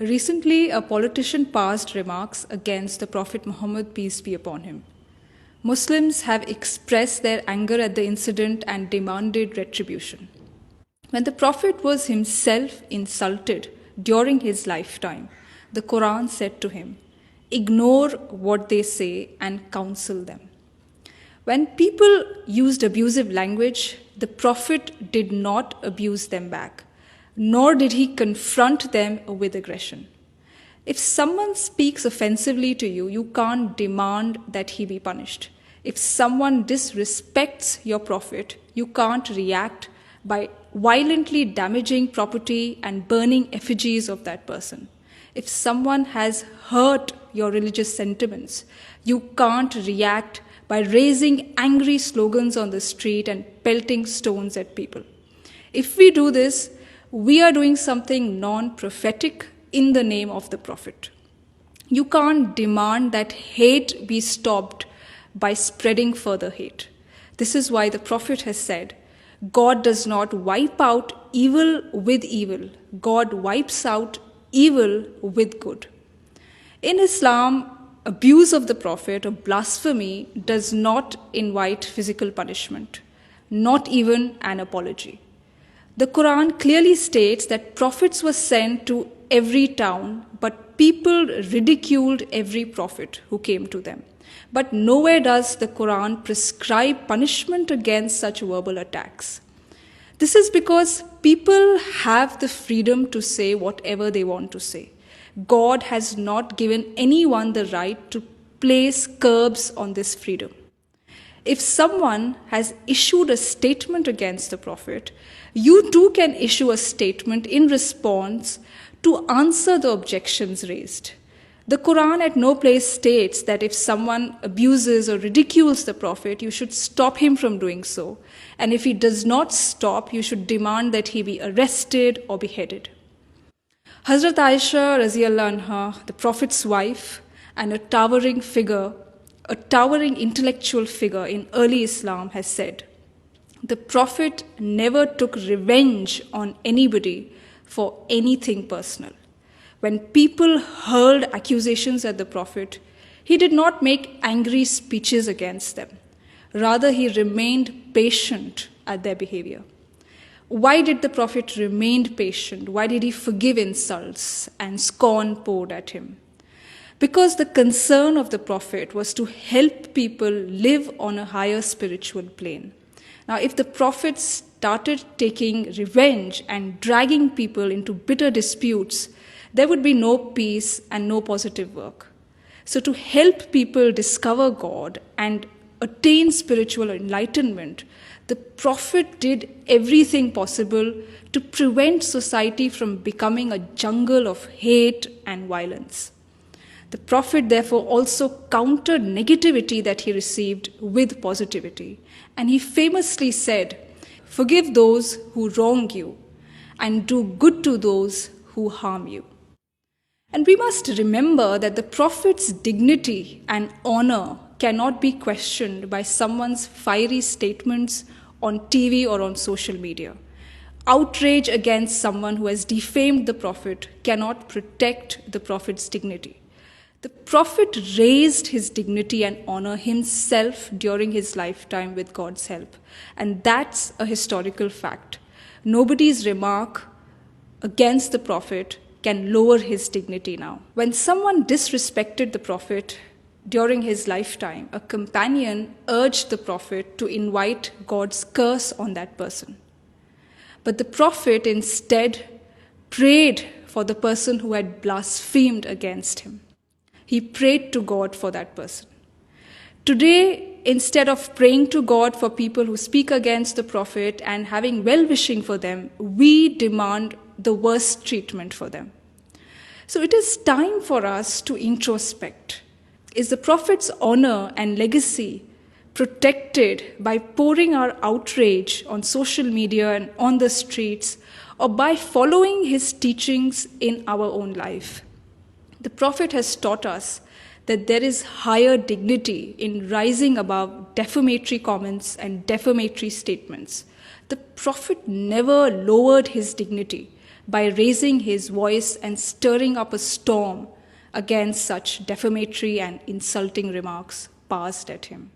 Recently, a politician passed remarks against the Prophet Muhammad, peace be upon him. Muslims have expressed their anger at the incident and demanded retribution. When the Prophet was himself insulted during his lifetime, the Quran said to him, "Ignore what they say and counsel them." When people used abusive language, the Prophet did not abuse them back, nor did he confront them with aggression. If someone speaks offensively to you, you can't demand that he be punished. If someone disrespects your Prophet, you can't react by violently damaging property and burning effigies of that person. If someone has hurt your religious sentiments, you can't react by raising angry slogans on the street and pelting stones at people. If we do this, we are doing something non-prophetic in the name of the Prophet. You can't demand that hate be stopped by spreading further hate. This is why the Prophet has said, God does not wipe out evil with evil. God wipes out evil with good. In Islam, abuse of the Prophet or blasphemy does not invite physical punishment, not even an apology. The Quran clearly states that prophets were sent to every town, but people ridiculed every prophet who came to them. But nowhere does the Quran prescribe punishment against such verbal attacks. This is because people have the freedom to say whatever they want to say. God has not given anyone the right to place curbs on this freedom. If someone has issued a statement against the Prophet, you too can issue a statement in response to answer the objections raised. The Quran at no place states that if someone abuses or ridicules the Prophet, you should stop him from doing so. And if he does not stop, you should demand that he be arrested or beheaded. Hazrat Aisha Raziallahu Anha, the Prophet's wife, and a towering intellectual figure in early Islam, has said, the Prophet never took revenge on anybody for anything personal. When people hurled accusations at the Prophet, he did not make angry speeches against them. Rather, he remained patient at their behavior. Why did the Prophet remain patient? Why did he forgive insults and scorn poured at him? Because the concern of the Prophet was to help people live on a higher spiritual plane. Now, if the Prophet started taking revenge and dragging people into bitter disputes, there would be no peace and no positive work. So to help people discover God and attain spiritual enlightenment, the Prophet did everything possible to prevent society from becoming a jungle of hate and violence. The Prophet therefore also countered negativity that he received with positivity. And he famously said, "Forgive those who wrong you and do good to those who harm you." And we must remember that the Prophet's dignity and honor cannot be questioned by someone's fiery statements on TV or on social media. Outrage against someone who has defamed the Prophet cannot protect the Prophet's dignity. The Prophet raised his dignity and honor himself during his lifetime with God's help. And that's a historical fact. Nobody's remark against the Prophet can lower his dignity now. When someone disrespected the Prophet during his lifetime, a companion urged the Prophet to invite God's curse on that person. But the Prophet instead prayed for the person who had blasphemed against him. He prayed to God for that person. Today, instead of praying to God for people who speak against the Prophet and having well-wishing for them, we demand the worst treatment for them. So it is time for us to introspect. Is the Prophet's honor and legacy protected by pouring our outrage on social media and on the streets, or by following his teachings in our own life? The Prophet has taught us that there is higher dignity in rising above defamatory comments and defamatory statements. The Prophet never lowered his dignity, by raising his voice and stirring up a storm against such defamatory and insulting remarks passed at him.